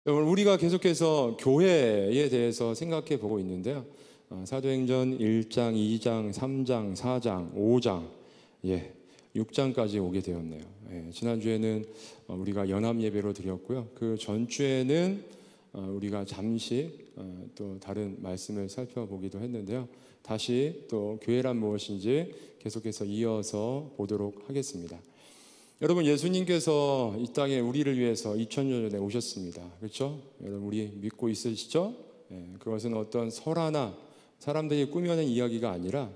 여러분, 우리가 계속해서 교회에 대해서 생각해 보고 있는데요. 사도행전 1장, 2장, 3장, 4장, 5장, 6장까지 오게 되었네요. 지난주에는 우리가 연합 예배로 드렸고요. 그 전주에는 우리가 잠시 또 다른 말씀을 살펴보기도 했는데요. 다시 또 교회란 무엇인지 계속해서 이어서 보도록 하겠습니다. 여러분, 예수님께서 이 땅에 우리를 위해서 2000년 전에 오셨습니다. 그렇죠? 여러분, 우리 믿고 있으시죠? 그것은 어떤 설화나 사람들이 꾸며낸 이야기가 아니라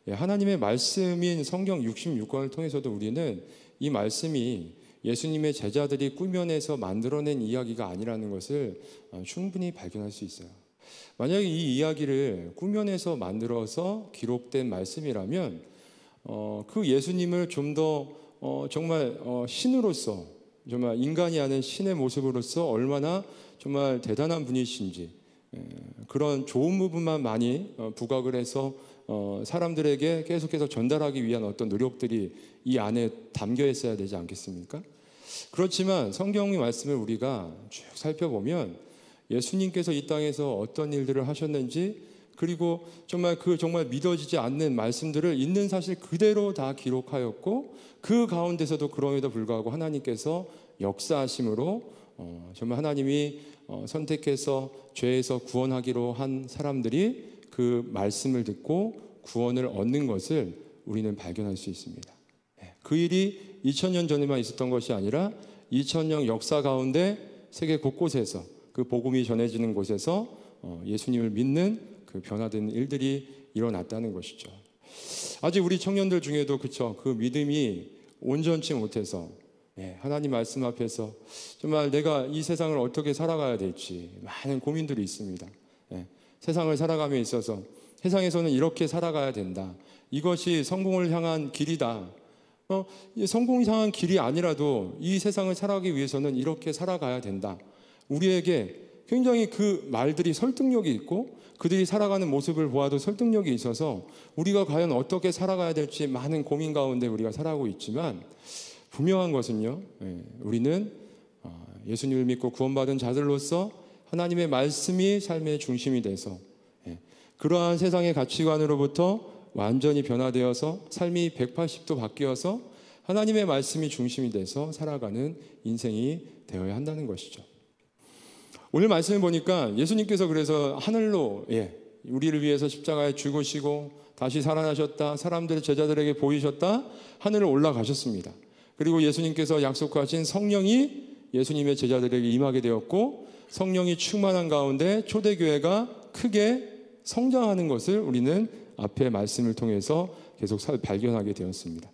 하나님의 말씀인 성경 66권을 통해서도 우리는 이 말씀이 예수님의 제자들이 꾸며내서 만들어낸 이야기가 아니라는 것을 충분히 발견할 수 있어요. 만약에 이 이야기를 꾸며내서 만들어서 기록된 말씀이라면 그 예수님을 좀 더 정말 신으로서, 정말 인간이 아는 신의 모습으로서 얼마나 정말 대단한 분이신지, 그런 좋은 부분만 많이 부각을 해서 사람들에게 계속해서 전달하기 위한 어떤 노력들이 이 안에 담겨 있어야 되지 않겠습니까? 그렇지만 성경의 말씀을 우리가 쭉 살펴보면 예수님께서 이 땅에서 어떤 일들을 하셨는지, 그리고 정말 믿어지지 않는 말씀들을 있는 사실 그대로 다 기록하였고, 그 가운데서도 그럼에도 불구하고 하나님께서 역사하심으로 정말 하나님이 선택해서 죄에서 구원하기로 한 사람들이 그 말씀을 듣고 구원을 얻는 것을 우리는 발견할 수 있습니다. 그 일이 2000년 전에만 있었던 것이 아니라 2000년 역사 가운데 세계 곳곳에서 그 복음이 전해지는 곳에서 예수님을 믿는 그 변화된 일들이 일어났다는 것이죠. 아직 우리 청년들 중에도 그 믿음이 온전치 못해서 하나님 말씀 앞에서 정말 내가 이 세상을 어떻게 살아가야 될지 많은 고민들이 있습니다. 세상을 살아감에 있어서 세상에서는 이렇게 살아가야 된다. 이것이 성공을 향한 길이다. 성공을 향한 길이 아니라도 이 세상을 살아가기 위해서는 이렇게 살아가야 된다. 우리에게 굉장히 그 말들이 설득력이 있고 그들이 살아가는 모습을 보아도 설득력이 있어서 우리가 과연 어떻게 살아가야 될지 많은 고민 가운데 우리가 살아가고 있지만, 분명한 것은요, 우리는 예수님을 믿고 구원받은 자들로서 하나님의 말씀이 삶의 중심이 돼서 그러한 세상의 가치관으로부터 완전히 변화되어서 삶이 180도 바뀌어서 하나님의 말씀이 중심이 돼서 살아가는 인생이 되어야 한다는 것이죠. 오늘 말씀을 보니까 예수님께서 그래서 하늘로 우리를 위해서 십자가에 죽으시고 다시 살아나셨다, 사람들 제자들에게 보이셨다, 하늘을 올라가셨습니다. 그리고 예수님께서 약속하신 성령이 예수님의 제자들에게 임하게 되었고, 성령이 충만한 가운데 초대교회가 크게 성장하는 것을 우리는 앞의 말씀을 통해서 계속 발견하게 되었습니다.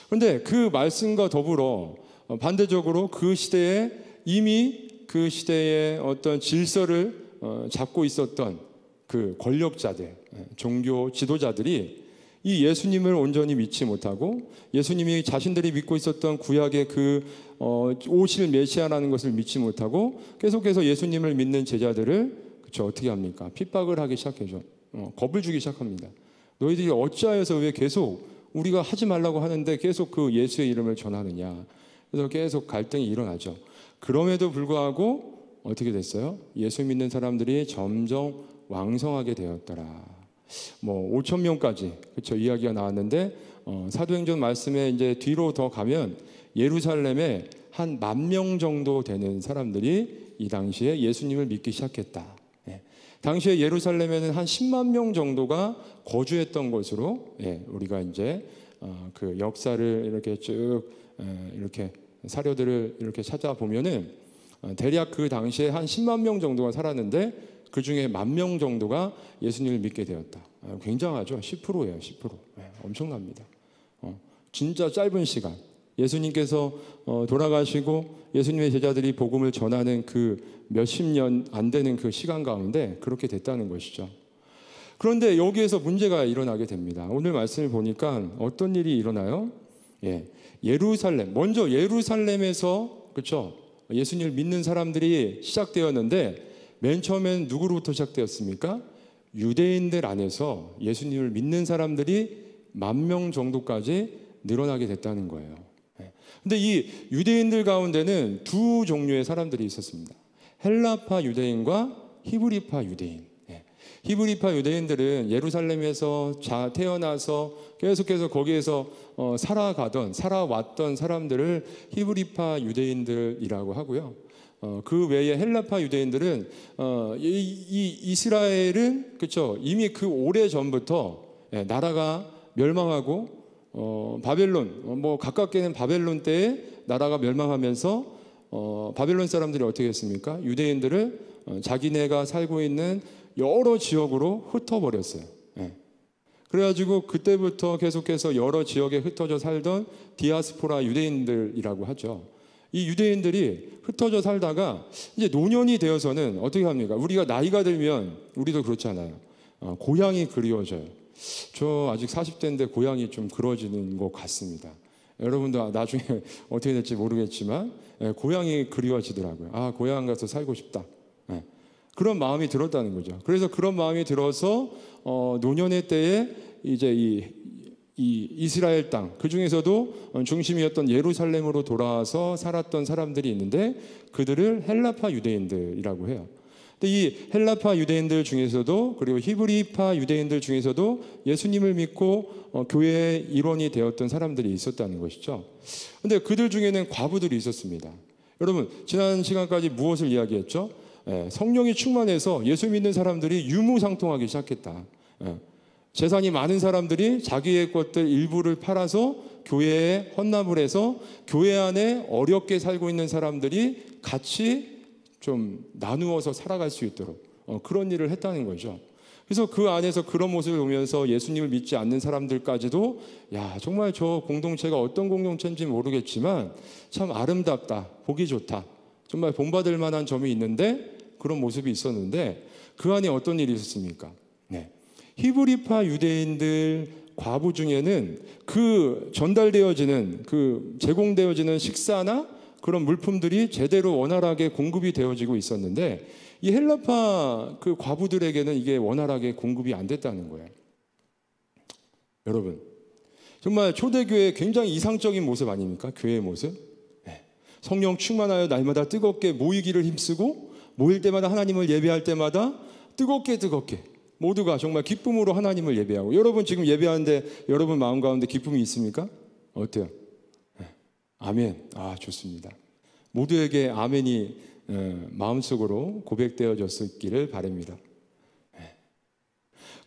그런데 그 말씀과 더불어 반대적으로 그 시대에 이미 그 시대의 어떤 질서를 잡고 있었던 그 권력자들, 종교 지도자들이 이 예수님을 온전히 믿지 못하고 예수님이 자신들이 믿고 있었던 구약의 그 오실 메시아라는 것을 믿지 못하고 계속해서 예수님을 믿는 제자들을 어떻게 합니까? 핍박을 하기 시작해죠. 겁을 주기 시작합니다. 너희들이 어찌하여서 왜 계속 우리가 하지 말라고 하는데 계속 그 예수의 이름을 전하느냐. 그래서 계속 갈등이 일어나죠. 그럼에도 불구하고 어떻게 됐어요? 예수 믿는 사람들이 점점 왕성하게 되었더라. 5,000명까지 이야기가 나왔는데 사도행전 말씀에 이제 뒤로 더 가면 예루살렘에 한 10,000명 정도 되는 사람들이 이 당시에 예수님을 믿기 시작했다. 당시에 예루살렘에는 한 10만 명 정도가 거주했던 것으로 우리가 이제 그 역사를 이렇게 쭉 이렇게 사료들을 이렇게 찾아보면은 대략 그 당시에 한 10만 명 정도가 살았는데 그 중에 10,000명 정도가 예수님을 믿게 되었다. 굉장하죠. 10%예요. 10%. 엄청납니다. 진짜 짧은 시간, 예수님께서 돌아가시고 예수님의 제자들이 복음을 전하는 그 몇십 년 안 되는 그 시간 가운데 그렇게 됐다는 것이죠. 그런데 여기에서 문제가 일어나게 됩니다. 오늘 말씀을 보니까 어떤 일이 일어나요? 먼저 예루살렘에서 예수님을 믿는 사람들이 시작되었는데, 맨 처음엔 누구로부터 시작되었습니까? 유대인들 안에서 예수님을 믿는 사람들이 10,000명 정도까지 늘어나게 됐다는 거예요. 근데 이 유대인들 가운데는 두 종류의 사람들이 있었습니다. 헬라파 유대인과 히브리파 유대인. 히브리파 유대인들은 예루살렘에서 태어나서 계속해서 거기에서 살아왔던 사람들을 히브리파 유대인들이라고 하고요. 그 외에 헬라파 유대인들은 이스라엘은 그렇죠. 이미 그 오래 전부터 나라가 멸망하고 바벨론 가깝게는 바벨론 때에 나라가 멸망하면서 바벨론 사람들이 어떻게 했습니까? 유대인들을 자기네가 살고 있는 여러 지역으로 흩어버렸어요. 그래가지고 그때부터 계속해서 여러 지역에 흩어져 살던 디아스포라 유대인들이라고 하죠. 이 유대인들이 흩어져 살다가 이제 노년이 되어서는 어떻게 합니까? 우리가 나이가 들면 우리도 그렇잖아요. 고향이 그리워져요. 저 아직 40대인데 고향이 좀 그리워지는 것 같습니다. 여러분도 나중에 어떻게 될지 모르겠지만 고향이 그리워지더라고요. 고향 가서 살고 싶다. 그런 마음이 들었다는 거죠. 그래서 그런 마음이 들어서 노년의 때에 이제 이 이스라엘 땅, 그 중에서도 중심이었던 예루살렘으로 돌아와서 살았던 사람들이 있는데 그들을 헬라파 유대인들이라고 해요. 근데 이 헬라파 유대인들 중에서도 그리고 히브리파 유대인들 중에서도 예수님을 믿고 교회의 일원이 되었던 사람들이 있었다는 것이죠. 근데 그들 중에는 과부들이 있었습니다. 여러분, 지난 시간까지 무엇을 이야기했죠? 성령이 충만해서 예수 믿는 사람들이 유무상통하기 시작했다. 재산이 많은 사람들이 자기의 것들 일부를 팔아서 교회에 헌납을 해서 교회 안에 어렵게 살고 있는 사람들이 같이 좀 나누어서 살아갈 수 있도록 그런 일을 했다는 거죠. 그래서 그 안에서 그런 모습을 보면서 예수님을 믿지 않는 사람들까지도 정말 저 공동체가 어떤 공동체인지 모르겠지만 참 아름답다, 보기 좋다, 정말 본받을 만한 점이 있는데 그런 모습이 있었는데 그 안에 어떤 일이 있었습니까? 히브리파 유대인들 과부 중에는 그 전달되어지는 그 제공되어지는 식사나 그런 물품들이 제대로 원활하게 공급이 되어지고 있었는데 이 헬라파 그 과부들에게는 이게 원활하게 공급이 안 됐다는 거예요. 여러분, 정말 초대교회의 굉장히 이상적인 모습 아닙니까? 교회의 모습. 성령 충만하여 날마다 뜨겁게 모이기를 힘쓰고 모일 때마다 하나님을 예배할 때마다 뜨겁게 모두가 정말 기쁨으로 하나님을 예배하고, 여러분 지금 예배하는데 여러분 마음 가운데 기쁨이 있습니까? 어때요? 아멘. 좋습니다. 모두에게 아멘이 마음속으로 고백되어졌기를 바랍니다.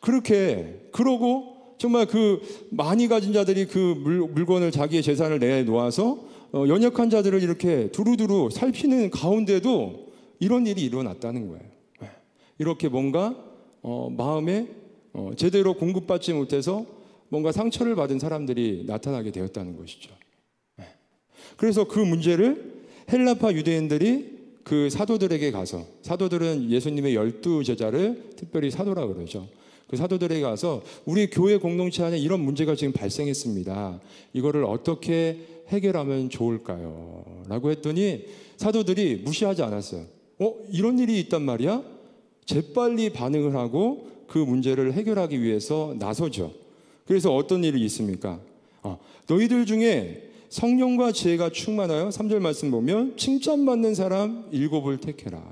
그러고 정말 그 많이 가진 자들이 그 물건을 자기의 재산을 내놓아서 연약한 자들을 이렇게 두루두루 살피는 가운데도 이런 일이 일어났다는 거예요. 이렇게 뭔가 마음에 제대로 공급받지 못해서 뭔가 상처를 받은 사람들이 나타나게 되었다는 것이죠. 그래서 그 문제를 헬라파 유대인들이 그 사도들에게 가서, 사도들은 예수님의 12제자를 특별히 사도라 그러죠. 그 사도들에게 가서 우리 교회 공동체 안에 이런 문제가 지금 발생했습니다. 이거를 어떻게 해결하면 좋을까요? 라고 했더니 사도들이 무시하지 않았어요. 이런 일이 있단 말이야? 재빨리 반응을 하고 그 문제를 해결하기 위해서 나서죠. 그래서 어떤 일이 있습니까? 너희들 중에 성령과 지혜가 충만하여 3절 말씀 보면 칭찬받는 사람 7을 택해라.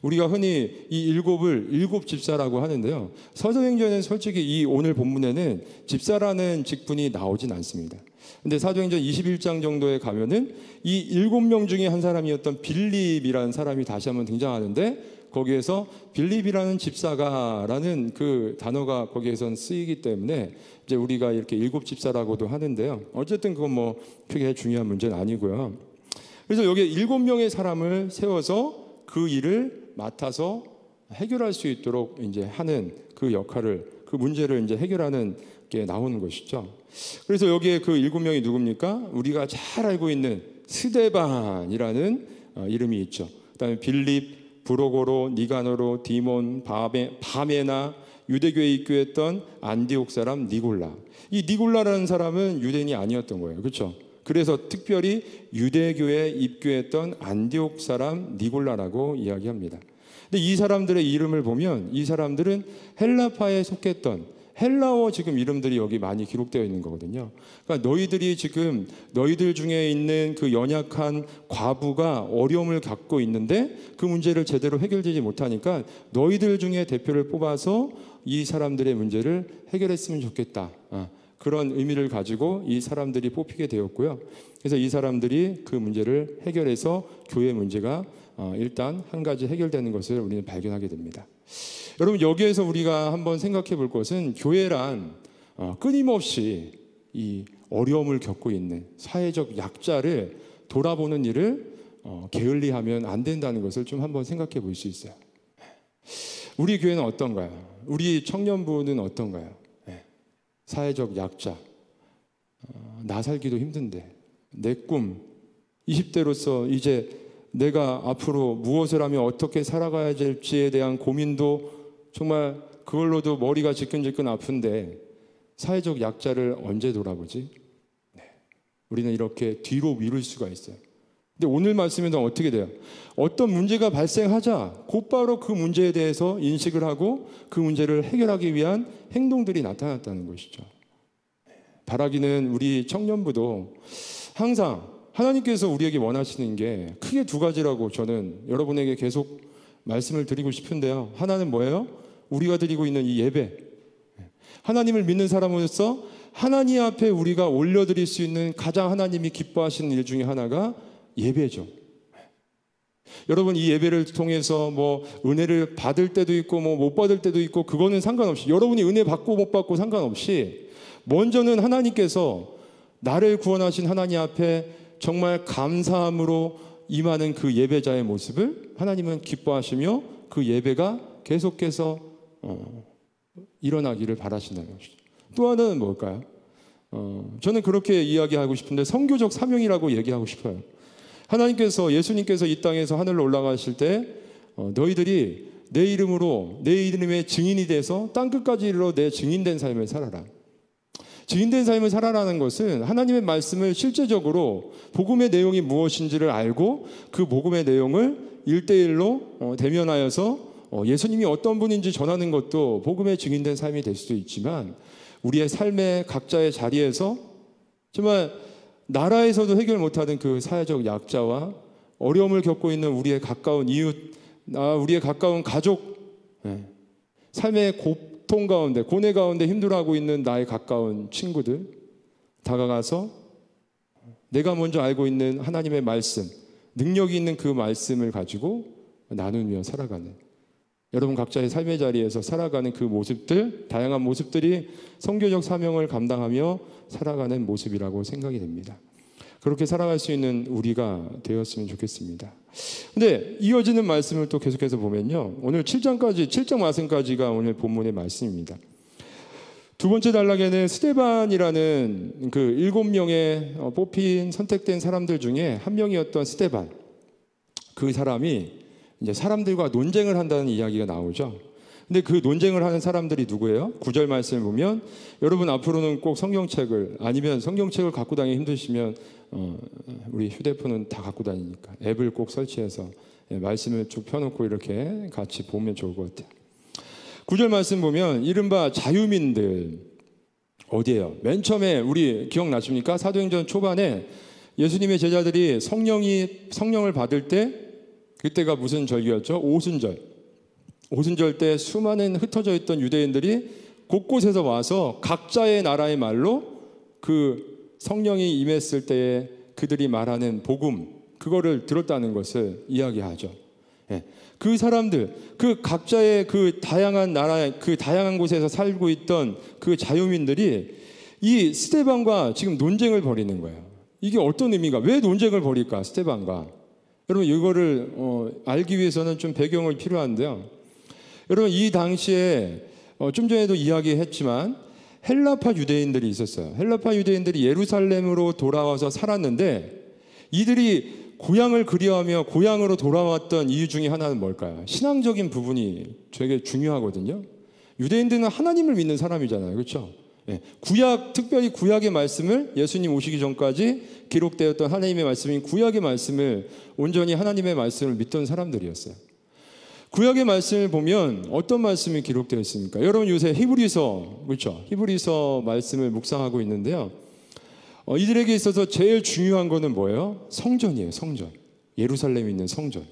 우리가 흔히 이 7을 7 집사라고 하는데요. 사도행전은 솔직히 이 오늘 본문에는 집사라는 직분이 나오진 않습니다. 근데 사도행전 21장 정도에 가면은 이 7명 중에 한 사람이었던 빌립이라는 사람이 다시 한번 등장하는데 거기에서 빌립이라는 집사가라는 그 단어가 거기에선 쓰이기 때문에 이제 우리가 이렇게 7 집사라고도 하는데요. 어쨌든 그건 뭐 크게 중요한 문제는 아니고요. 그래서 여기에 7명의 사람을 세워서 그 일을 맡아서 해결할 수 있도록 이제 하는 그 역할을, 그 문제를 이제 해결하는 게 나오는 것이죠. 그래서 여기에 그 7명이 누굽니까? 우리가 잘 알고 있는 스데반이라는 이름이 있죠. 그다음에 빌립, 브로고로, 니가노로, 디몬, 바메나, 유대교에 입교했던 안디옥 사람 니골라. 이 니골라라는 사람은 유대인이 아니었던 거예요. 그렇죠? 그래서 특별히 유대교에 입교했던 안디옥 사람 니골라라고 이야기합니다. 근데 이 사람들의 이름을 보면 이 사람들은 헬라파에 속했던, 헬라어 지금 이름들이 여기 많이 기록되어 있는 거거든요. 그러니까 너희들이 지금 너희들 중에 있는 그 연약한 과부가 어려움을 겪고 있는데 그 문제를 제대로 해결되지 못하니까 너희들 중에 대표를 뽑아서 이 사람들의 문제를 해결했으면 좋겠다. 그런 의미를 가지고 이 사람들이 뽑히게 되었고요. 그래서 이 사람들이 그 문제를 해결해서 교회 문제가 일단 한 가지 해결되는 것을 우리는 발견하게 됩니다. 여러분, 여기에서 우리가 한번 생각해 볼 것은 교회란 끊임없이 이 어려움을 겪고 있는 사회적 약자를 돌아보는 일을 게을리하면 안 된다는 것을 좀 한번 생각해 볼 수 있어요. 우리 교회는 어떤가요? 우리 청년부는 어떤가요? 사회적 약자, 나 살기도 힘든데 내 꿈, 20대로서 이제 내가 앞으로 무엇을 하며 어떻게 살아가야 될지에 대한 고민도 정말 그걸로도 머리가 지끈지끈 아픈데 사회적 약자를 언제 돌아보지? 우리는 이렇게 뒤로 미룰 수가 있어요. 근데 오늘 말씀에는 어떻게 돼요? 어떤 문제가 발생하자 곧바로 그 문제에 대해서 인식을 하고 그 문제를 해결하기 위한 행동들이 나타났다는 것이죠. 바라기는 우리 청년부도 항상 하나님께서 우리에게 원하시는 게 크게 두 가지라고 저는 여러분에게 계속 말씀을 드리고 싶은데요. 하나는 뭐예요? 우리가 드리고 있는 이 예배. 하나님을 믿는 사람으로서 하나님 앞에 우리가 올려드릴 수 있는 가장 하나님이 기뻐하시는 일 중에 하나가 예배죠. 여러분, 이 예배를 통해서 뭐 은혜를 받을 때도 있고 뭐 못 받을 때도 있고 그거는 상관없이, 여러분이 은혜 받고 못 받고 상관없이 먼저는 하나님께서 나를 구원하신 하나님 앞에 정말 감사함으로 임하는 그 예배자의 모습을 하나님은 기뻐하시며 그 예배가 계속해서 일어나기를 바라신다는 것이죠. 또 하나는 뭘까요? 저는 그렇게 이야기하고 싶은데 선교적 사명이라고 얘기하고 싶어요. 하나님께서, 예수님께서 이 땅에서 하늘로 올라가실 때 너희들이 내 이름으로, 내 이름의 증인이 돼서 땅끝까지 이르러 내 증인된 삶을 살아라. 증인된 삶을 살아라는 것은 하나님의 말씀을 실제적으로 복음의 내용이 무엇인지를 알고 그 복음의 내용을 1대1로 대면하여서 예수님이 어떤 분인지 전하는 것도 복음의 증인된 삶이 될 수도 있지만 우리의 삶의 각자의 자리에서 정말 나라에서도 해결 못하는 그 사회적 약자와 어려움을 겪고 있는 우리의 가까운 이웃, 우리의 가까운 가족, 삶의 고통 가운데, 고뇌 가운데 힘들어하고 있는 나의 가까운 친구들 다가가서 내가 먼저 알고 있는 하나님의 말씀, 능력이 있는 그 말씀을 가지고 나누며 살아가는, 여러분 각자의 삶의 자리에서 살아가는 그 모습들, 다양한 모습들이 선교적 사명을 감당하며 살아가는 모습이라고 생각이 됩니다. 그렇게 살아갈 수 있는 우리가 되었으면 좋겠습니다. 근데 이어지는 말씀을 또 계속해서 보면요, 오늘 7장 말씀까지가 오늘 본문의 말씀입니다. 두 번째 단락에는 스데반이라는 그 7명의 뽑힌 선택된 사람들 중에 한 명이었던 스데반, 그 사람이 이제 사람들과 논쟁을 한다는 이야기가 나오죠. 근데 그 논쟁을 하는 사람들이 누구예요? 9절 말씀을 보면, 여러분 앞으로는 꼭 성경책을, 아니면 성경책을 갖고 다니기 힘드시면 우리 휴대폰은 다 갖고 다니니까 앱을 꼭 설치해서 말씀을 쭉 펴놓고 이렇게 같이 보면 좋을 것 같아요. 9절 말씀 보면 이른바 자유민들 어디예요? 맨 처음에 우리 기억나십니까? 사도행전 초반에 예수님의 제자들이 성령을 받을 때, 그때가 무슨 절기였죠? 오순절 때 수많은 흩어져 있던 유대인들이 곳곳에서 와서 각자의 나라의 말로 그 성령이 임했을 때에 그들이 말하는 복음, 그거를 들었다는 것을 이야기하죠. 그 사람들, 그 각자의 그 다양한 나라, 그 다양한 곳에서 살고 있던 그 자유민들이 이 스데반과 지금 논쟁을 벌이는 거예요. 이게 어떤 의미가, 왜 논쟁을 벌일까, 스데반과? 여러분 이거를 알기 위해서는 좀 배경이 필요한데요. 여러분 이 당시에 좀 전에도 이야기했지만 헬라파 유대인들이 있었어요. 헬라파 유대인들이 예루살렘으로 돌아와서 살았는데 이들이 고향을 그리워하며 고향으로 돌아왔던 이유 중에 하나는 뭘까요? 신앙적인 부분이 되게 중요하거든요. 유대인들은 하나님을 믿는 사람이잖아요. 그렇죠? 구약, 특별히 구약의 말씀을, 예수님 오시기 전까지 기록되었던 하나님의 말씀인 구약의 말씀을 온전히 하나님의 말씀을 믿던 사람들이었어요. 구약의 말씀을 보면 어떤 말씀이 기록되어 있습니까? 여러분 요새 히브리서, 그렇죠? 히브리서 말씀을 묵상하고 있는데요. 이들에게 있어서 제일 중요한 거는 뭐예요? 성전이에요. 성전. 예루살렘에 있는 성전.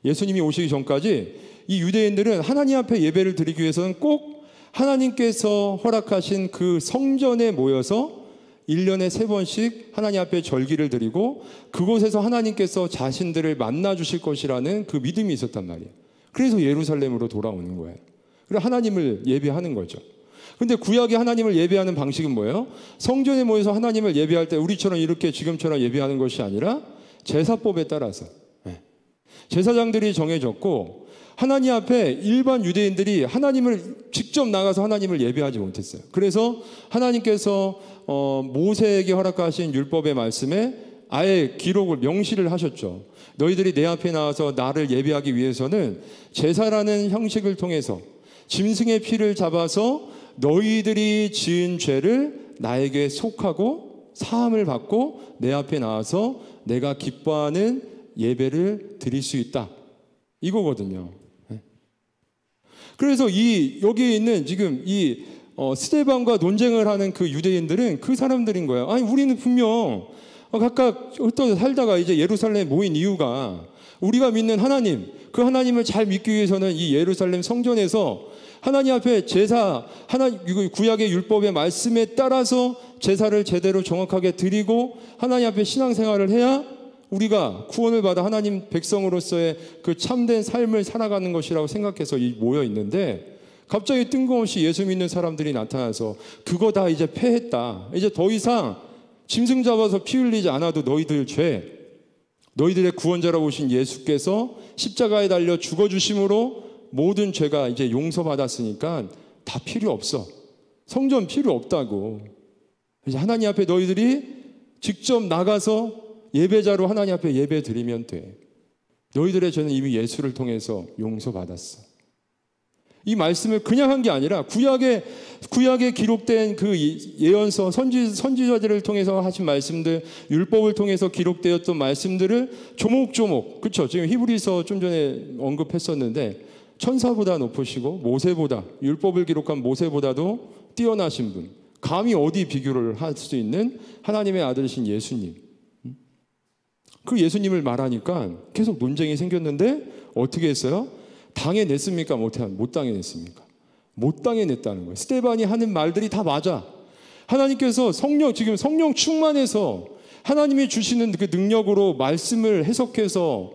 예수님이 오시기 전까지 이 유대인들은 하나님 앞에 예배를 드리기 위해서는 꼭 하나님께서 허락하신 그 성전에 모여서 1년에 3번씩 하나님 앞에 절기를 드리고 그곳에서 하나님께서 자신들을 만나 주실 것이라는 그 믿음이 있었단 말이에요. 그래서 예루살렘으로 돌아오는 거예요. 그래서 하나님을 예배하는 거죠. 근데 구약의 하나님을 예배하는 방식은 뭐예요? 성전에 모여서 하나님을 예배할 때 우리처럼 이렇게 지금처럼 예배하는 것이 아니라 제사법에 따라서 제사장들이 정해졌고 하나님 앞에 일반 유대인들이 하나님을 직접 나가서 하나님을 예배하지 못했어요. 그래서 하나님께서 모세에게 허락하신 율법의 말씀에 아예 기록을 명시를 하셨죠. 너희들이 내 앞에 나와서 나를 예배하기 위해서는 제사라는 형식을 통해서 짐승의 피를 잡아서 너희들이 지은 죄를 나에게 속하고 사함을 받고 내 앞에 나와서 내가 기뻐하는 예배를 드릴 수 있다. 이거거든요. 그래서 여기에 있는 지금 스데반과 논쟁을 하는 그 유대인들은 그 사람들인 거예요. 아니, 우리는 분명 각각 흩어져 살다가 이제 예루살렘에 모인 이유가 우리가 믿는 하나님, 그 하나님을 잘 믿기 위해서는 이 예루살렘 성전에서 하나님 앞에 구약의 율법의 말씀에 따라서 제사를 제대로 정확하게 드리고 하나님 앞에 신앙생활을 해야 우리가 구원을 받아 하나님 백성으로서의 그 참된 삶을 살아가는 것이라고 생각해서 모여 있는데 갑자기 뜬금없이 예수 믿는 사람들이 나타나서 그거 다 이제 패했다. 이제 더 이상 짐승 잡아서 피 흘리지 않아도 너희들 죄, 너희들의 구원자라고 오신 예수께서 십자가에 달려 죽어주심으로 모든 죄가 이제 용서받았으니까 다 필요 없어. 성전 필요 없다고. 이제 하나님 앞에 너희들이 직접 나가서 예배자로 하나님 앞에 예배 드리면 돼. 너희들의 죄는 이미 예수를 통해서 용서받았어. 이 말씀을 그냥 한 게 아니라 구약에 기록된 그 예언서 선지자들을 통해서 하신 말씀들, 율법을 통해서 기록되었던 말씀들을 조목조목, 그렇죠? 지금 히브리서 좀 전에 언급했었는데 천사보다 높으시고 모세보다, 율법을 기록한 모세보다도 뛰어나신 분, 감히 어디 비교를 할 수 있는 하나님의 아들이신 예수님, 그 예수님을 말하니까 계속 논쟁이 생겼는데 어떻게 했어요? 당해냈습니까? 못 당해냈습니까? 못 당해냈다는 거예요. 스데반이 하는 말들이 다 맞아. 하나님께서 지금 성령 충만해서 하나님이 주시는 그 능력으로 말씀을 해석해서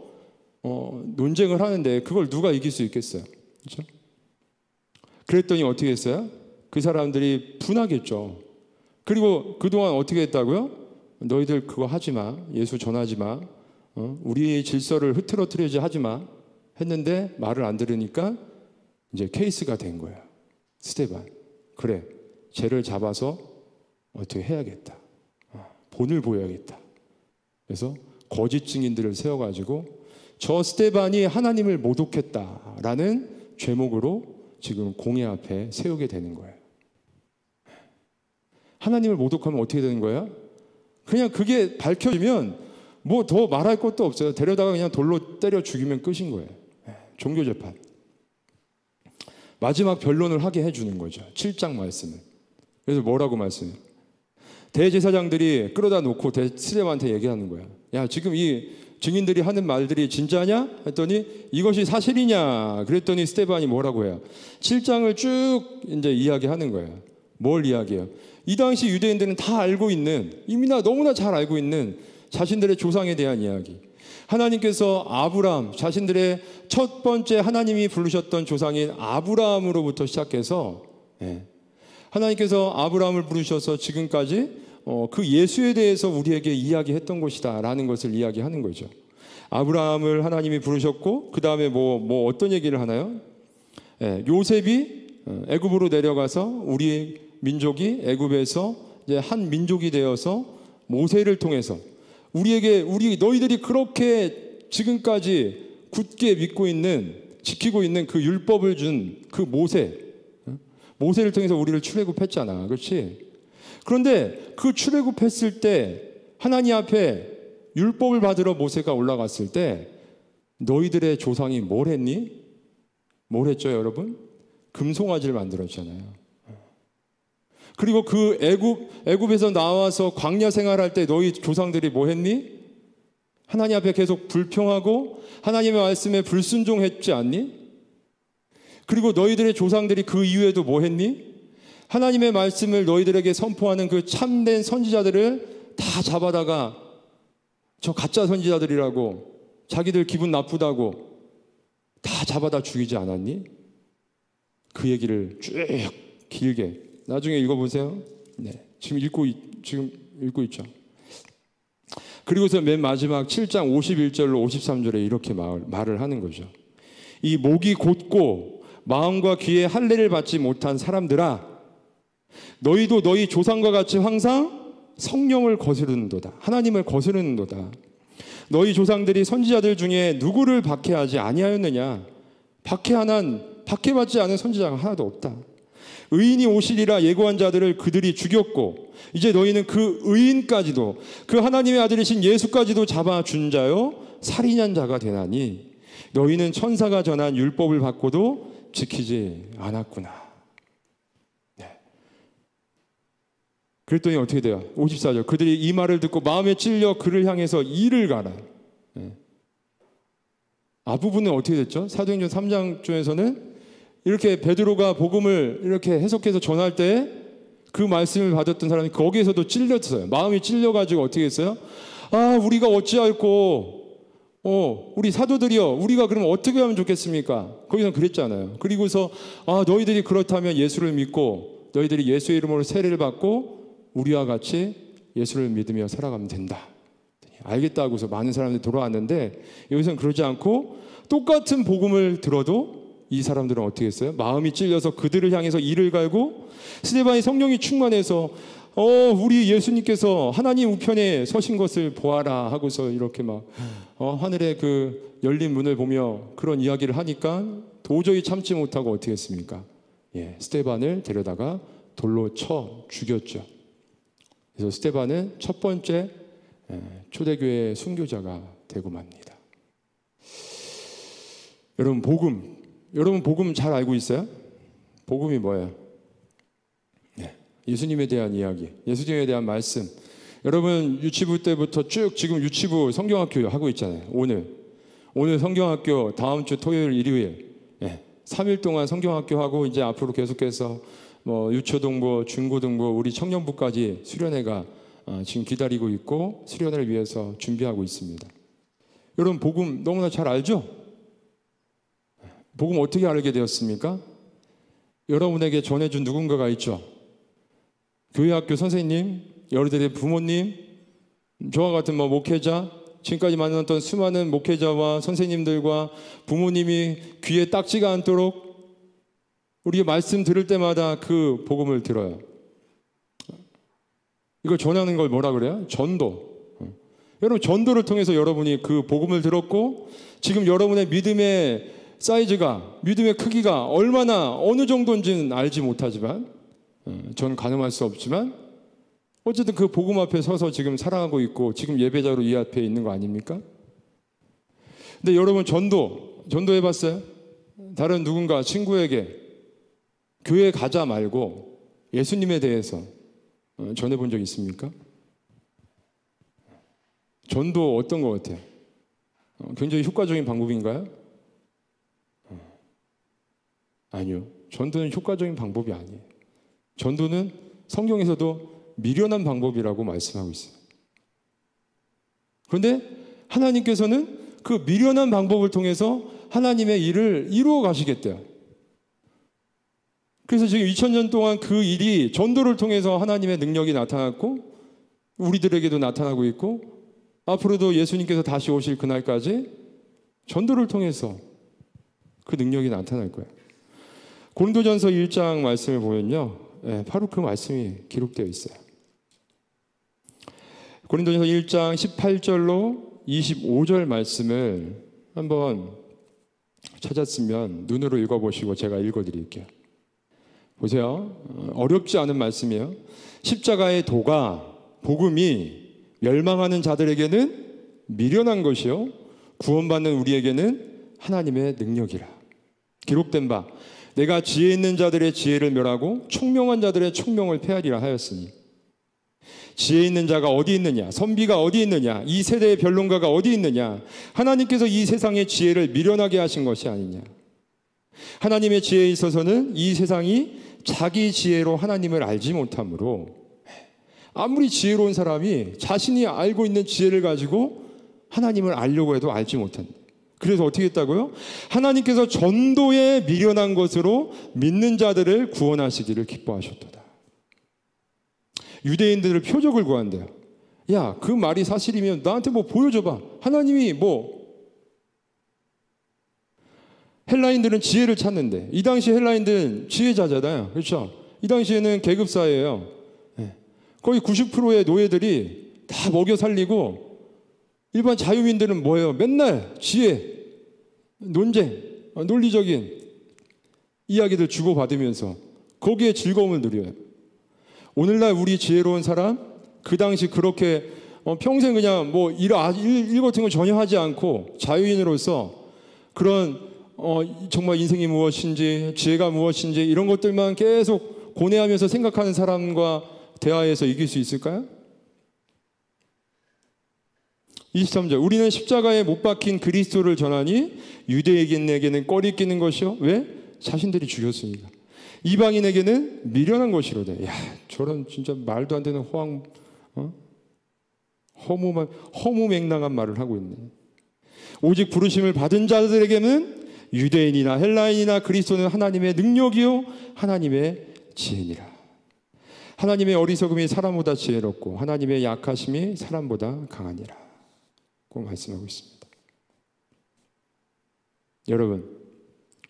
논쟁을 하는데 그걸 누가 이길 수 있겠어요? 그렇죠? 그랬더니 어떻게 했어요? 그 사람들이 분하겠죠. 그리고 그동안 어떻게 했다고요? 너희들 그거 하지 마. 예수 전하지 마. 우리의 질서를 흐트러뜨리지 하지 마. 했는데 말을 안 들으니까 이제 케이스가 된 거야. 스데반. 그래. 쟤를 잡아서 어떻게 해야겠다. 본을 보여야겠다. 그래서 거짓 증인들을 세워가지고 저 스데반이 하나님을 모독했다라는 죄목으로 지금 공회 앞에 세우게 되는 거예요. 하나님을 모독하면 어떻게 되는 거야? 그냥 그게 밝혀지면 뭐 더 말할 것도 없어요. 데려다가 그냥 돌로 때려 죽이면 끝인 거예요. 종교재판. 마지막 변론을 하게 해주는 거죠. 7장 말씀을. 그래서 뭐라고 말씀해요? 대제사장들이 끌어다 놓고 스데반한테 얘기하는 거야. 야, 지금 이 증인들이 하는 말들이 진짜냐? 했더니 이것이 사실이냐? 그랬더니 스데반이 뭐라고 해요? 7장을 쭉 이제 이야기하는 거예요. 뭘 이야기해요? 이 당시 유대인들은 다 알고 있는, 이미나 너무나 잘 알고 있는 자신들의 조상에 대한 이야기. 하나님께서 자신들의 첫 번째 하나님이 부르셨던 조상인 아브라함으로부터 시작해서 하나님께서 아브라함을 부르셔서 지금까지 그 예수에 대해서 우리에게 이야기했던 것이다 라는 것을 이야기하는 거죠. 아브라함을 하나님이 부르셨고 그 다음에 뭐 어떤 얘기를 하나요? 요셉이 애굽으로 내려가서 우리 민족이 애굽에서 이제 한 민족이 되어서 모세를 통해서 너희들이 그렇게 지금까지 굳게 믿고 있는, 지키고 있는 그 율법을 준 그 모세를 통해서 우리를 출애굽했잖아. 그렇지? 그런데 그 출애굽했을 때 하나님 앞에 율법을 받으러 모세가 올라갔을 때 너희들의 조상이 뭘 했니? 뭘 했죠, 여러분? 금송아지를 만들었잖아요. 그리고 그 애굽에서 나와서 광야 생활할 때 너희 조상들이 뭐 했니? 하나님 앞에 계속 불평하고 하나님의 말씀에 불순종했지 않니? 그리고 너희들의 조상들이 그 이후에도 뭐 했니? 하나님의 말씀을 너희들에게 선포하는 그 참된 선지자들을 다 잡아다가 저 가짜 선지자들이라고, 자기들 기분 나쁘다고 다 잡아다 죽이지 않았니? 그 얘기를 쭉 길게 나중에 읽어보세요. 네, 지금 읽고 있죠. 그리고서 맨 마지막 7장 51절로 53절에 이렇게 말을 하는 거죠. 이 목이 곧고 마음과 귀에 할례를 받지 못한 사람들아, 너희도 너희 조상과 같이 항상 성령을 거스르는도다. 하나님을 거스르는도다. 너희 조상들이 선지자들 중에 누구를 박해하지 아니하였느냐? 박해받지 않은 선지자가 하나도 없다. 의인이 오시리라 예고한 자들을 그들이 죽였고 이제 너희는 그 의인까지도 그 하나님의 아들이신 예수까지도 잡아준 자요 살인한 자가 되나니 너희는 천사가 전한 율법을 받고도 지키지 않았구나. 네. 그랬더니 어떻게 돼요? 54절 그들이 이 말을 듣고 마음에 찔려 그를 향해서 이를 가라. 네. 앞부분은 어떻게 됐죠? 사도행전 3장 쪽에서는 이렇게 베드로가 복음을 이렇게 해석해서 전할 때 그 말씀을 받았던 사람이 거기에서도 찔렸어요. 마음이 찔려가지고 어떻게 했어요? 아, 우리가 어찌할꼬? 우리 사도들이여, 우리가 그럼 어떻게 하면 좋겠습니까? 거기서 그랬잖아요. 그리고서 너희들이 그렇다면 예수를 믿고 너희들이 예수의 이름으로 세례를 받고 우리와 같이 예수를 믿으며 살아가면 된다. 알겠다고서 많은 사람들이 돌아왔는데 여기서는 그러지 않고 똑같은 복음을 들어도 이 사람들은 어떻게 했어요? 마음이 찔려서 그들을 향해서 이를 갈고 스데반이 성령이 충만해서 우리 예수님께서 하나님 우편에 서신 것을 보아라 하고서 이렇게 막 하늘의 그 열린 문을 보며 그런 이야기를 하니까 도저히 참지 못하고 어떻게 했습니까? 스데반을 데려다가 돌로 쳐 죽였죠. 그래서 스데반은 첫 번째 초대교회의 순교자가 되고 맙니다. 여러분 복음 잘 알고 있어요? 복음이 뭐예요? 예수님에 대한 이야기, 예수님에 대한 말씀. 여러분 유치부 때부터 쭉 지금 유치부 성경학교 하고 있잖아요. 오늘 성경학교, 다음 주 토요일, 일요일 3일 동안 성경학교 하고 이제 앞으로 계속해서 유초등부, 중고등부, 우리 청년부까지 수련회가 지금 기다리고 있고 수련회를 위해서 준비하고 있습니다. 여러분 복음 너무나 잘 알죠? 복음 어떻게 알게 되었습니까? 여러분에게 전해준 누군가가 있죠. 교회 학교 선생님, 여러분들의 부모님, 저와 같은 목회자, 지금까지 만났던 수많은 목회자와 선생님들과 부모님이 귀에 딱지가 않도록 우리가 말씀 들을 때마다 그 복음을 들어요. 이걸 전하는 걸 뭐라 그래요? 전도. 여러분 전도를 통해서 여러분이 그 복음을 들었고 지금 여러분의 믿음의 사이즈가, 믿음의 크기가 얼마나 어느 정도인지는 알지 못하지만 저는 가늠할 수 없지만 어쨌든 그 복음 앞에 서서 지금 살아가고 있고 지금 예배자로 이 앞에 있는 거 아닙니까? 근데 여러분 전도 해봤어요? 다른 누군가 친구에게 교회 가자 말고 예수님에 대해서 전해본 적 있습니까? 전도 어떤 것 같아요? 굉장히 효과적인 방법인가요? 아니요. 전도는 효과적인 방법이 아니에요. 전도는 성경에서도 미련한 방법이라고 말씀하고 있어요. 그런데 하나님께서는 그 미련한 방법을 통해서 하나님의 일을 이루어 가시겠대요. 그래서 지금 2000년 동안 그 일이 전도를 통해서 하나님의 능력이 나타났고 우리들에게도 나타나고 있고 앞으로도 예수님께서 다시 오실 그날까지 전도를 통해서 그 능력이 나타날 거예요. 고린도전서 1장 말씀을 보면요, 바로 그 말씀이 기록되어 있어요. 고린도전서 1장 18절로 25절 말씀을 한번 찾았으면 눈으로 읽어보시고 제가 읽어드릴게요. 보세요. 어렵지 않은 말씀이에요. 십자가의 도가, 복음이 멸망하는 자들에게는 미련한 것이요 구원받는 우리에게는 하나님의 능력이라. 기록된 바 내가 지혜 있는 자들의 지혜를 멸하고 총명한 자들의 총명을 폐하리라 하였으니, 지혜 있는 자가 어디 있느냐, 선비가 어디 있느냐, 이 세대의 변론가가 어디 있느냐. 하나님께서 이 세상의 지혜를 미련하게 하신 것이 아니냐. 하나님의 지혜에 있어서는 이 세상이 자기 지혜로 하나님을 알지 못하므로, 아무리 지혜로운 사람이 자신이 알고 있는 지혜를 가지고 하나님을 알려고 해도 알지 못한다. 그래서 어떻게 했다고요? 하나님께서 전도에 미련한 것으로 믿는 자들을 구원하시기를 기뻐하셨도다. 유대인들을 표적을 구한대요. 야, 그 말이 사실이면 나한테 뭐 보여줘봐. 하나님이 헬라인들은 지혜를 찾는데, 이 당시 헬라인들은 지혜자잖아요. 그렇죠? 이 당시에는 계급사회예요. 거의 90%의 노예들이 다 먹여 살리고, 일반 자유민들은 뭐예요? 맨날 지혜, 논쟁, 논리적인 이야기들 주고받으면서 거기에 즐거움을 누려요. 오늘날 우리 지혜로운 사람, 그 당시 그렇게 평생 그냥 일 같은 거 전혀 하지 않고 자유인으로서 그런 정말 인생이 무엇인지, 지혜가 무엇인지 이런 것들만 계속 고뇌하면서 생각하는 사람과 대화해서 이길 수 있을까요? 23절, 우리는 십자가에 못 박힌 그리스도를 전하니 유대인에게는 꺼리 끼는 것이요. 왜? 자신들이 죽였으니까. 이방인에게는 미련한 것이로되. 야, 저런 진짜 말도 안 되는 허무맹랑한 말을 하고 있네. 오직 부르심을 받은 자들에게는 유대인이나 헬라인이나 그리스도는 하나님의 능력이요 하나님의 지혜니라. 하나님의 어리석음이 사람보다 지혜롭고 하나님의 약하심이 사람보다 강하니라. 꼭 말씀하고 있습니다. 여러분,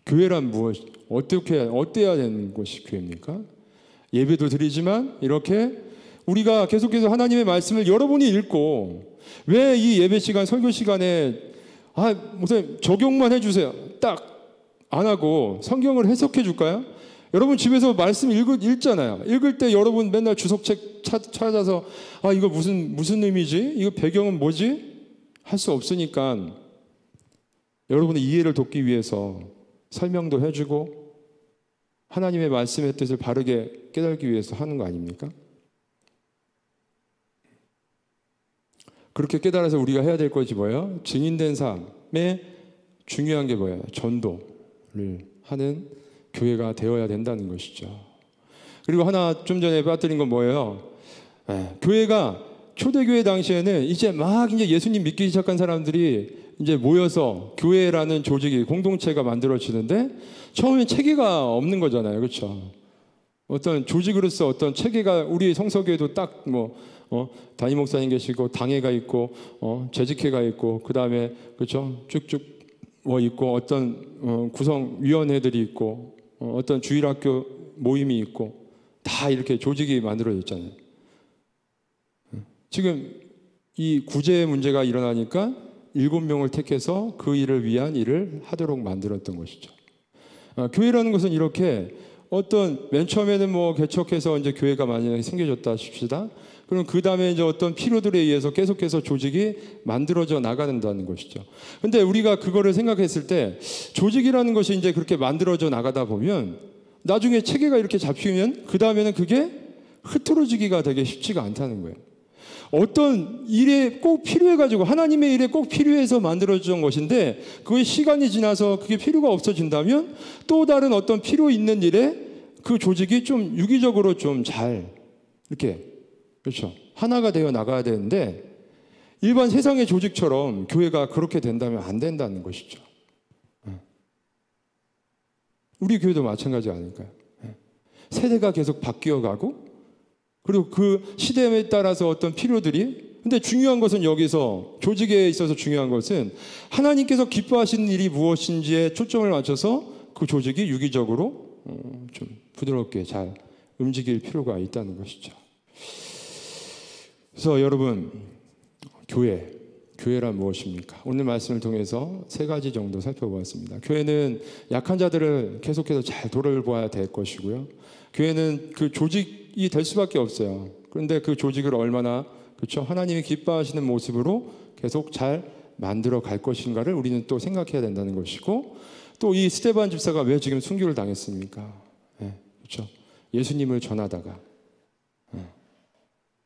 교회란 무엇, 어때야 되는 것이 교회입니까? 예배도 드리지만 이렇게 우리가 계속해서 하나님의 말씀을 여러분이 읽고, 왜 이 예배 시간, 설교 시간에 목사님 적용만 해주세요, 딱 안 하고 성경을 해석해 줄까요? 여러분 집에서 말씀 읽잖아요. 읽을 때 여러분 맨날 주석책 찾아서 이거 무슨 의미지? 이거 배경은 뭐지? 할 수 없으니까 여러분의 이해를 돕기 위해서 설명도 해주고 하나님의 말씀의 뜻을 바르게 깨닫기 위해서 하는 거 아닙니까? 그렇게 깨달아서 우리가 해야 될 것이 뭐예요? 증인된 삶에 중요한 게 뭐예요? 전도를 하는 교회가 되어야 된다는 것이죠. 그리고 하나 좀 전에 빠뜨린 건 뭐예요? 교회가 초대교회 당시에는 이제 예수님 믿기 시작한 사람들이 이제 모여서 교회라는 조직이, 공동체가 만들어지는데 처음엔 체계가 없는 거잖아요. 그렇죠? 어떤 조직으로서 어떤 체계가, 우리 성서교회도 딱 담임 목사님 계시고 당회가 있고 재직회가 있고 그 다음에 그렇죠? 쭉쭉 있고 어떤 구성위원회들이 있고 어떤 주일학교 모임이 있고 다 이렇게 조직이 만들어져 있잖아요. 지금 이 구제 문제가 일어나니까 7명을 택해서 그 일을 위한 일을 하도록 만들었던 것이죠. 교회라는 것은 이렇게 맨 처음에는 개척해서 이제 교회가 만약에 생겨졌다 싶시다. 그럼 그 다음에 이제 어떤 필요들에 의해서 계속해서 조직이 만들어져 나가는다는 것이죠. 근데 우리가 그거를 생각했을 때 조직이라는 것이 이제 그렇게 만들어져 나가다 보면 나중에 체계가 이렇게 잡히면 그 다음에는 그게 흐트러지기가 되게 쉽지가 않다는 거예요. 어떤 일에 꼭 필요해가지고, 하나님의 일에 꼭 필요해서 만들어진 것인데 그게 시간이 지나서 그게 필요가 없어진다면 또 다른 어떤 필요 있는 일에 그 조직이 좀 유기적으로 좀 잘 이렇게, 그렇죠, 하나가 되어 나가야 되는데 일반 세상의 조직처럼 교회가 그렇게 된다면 안 된다는 것이죠. 우리 교회도 마찬가지 아닐까요? 세대가 계속 바뀌어가고, 그리고 그 시대에 따라서 어떤 필요들이, 근데 중요한 것은 여기서 조직에 있어서 중요한 것은 하나님께서 기뻐하시는 일이 무엇인지에 초점을 맞춰서 그 조직이 유기적으로 좀 부드럽게 잘 움직일 필요가 있다는 것이죠. 그래서 여러분, 교회란 무엇입니까? 오늘 말씀을 통해서 3가지 정도 살펴보았습니다. 교회는 약한 자들을 계속해서 잘 돌아봐야 될 것이고요. 교회는 그 조직이 될 수밖에 없어요. 그런데 그 조직을 얼마나, 그렇죠, 하나님이 기뻐하시는 모습으로 계속 잘 만들어 갈 것인가를 우리는 또 생각해야 된다는 것이고, 또 이 스데반 집사가 왜 지금 순교를 당했습니까? 그렇죠. 예수님을 전하다가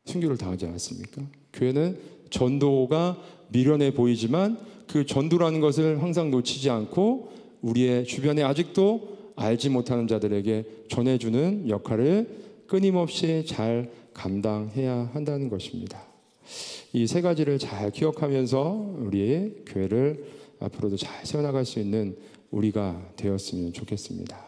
순교를 당하지 않았습니까? 교회는 전도가 미련해 보이지만 그 전도라는 것을 항상 놓치지 않고 우리의 주변에 아직도 알지 못하는 자들에게 전해주는 역할을 끊임없이 잘 감당해야 한다는 것입니다. 이 세 가지를 잘 기억하면서 우리의 교회를 앞으로도 잘 세워나갈 수 있는 우리가 되었으면 좋겠습니다.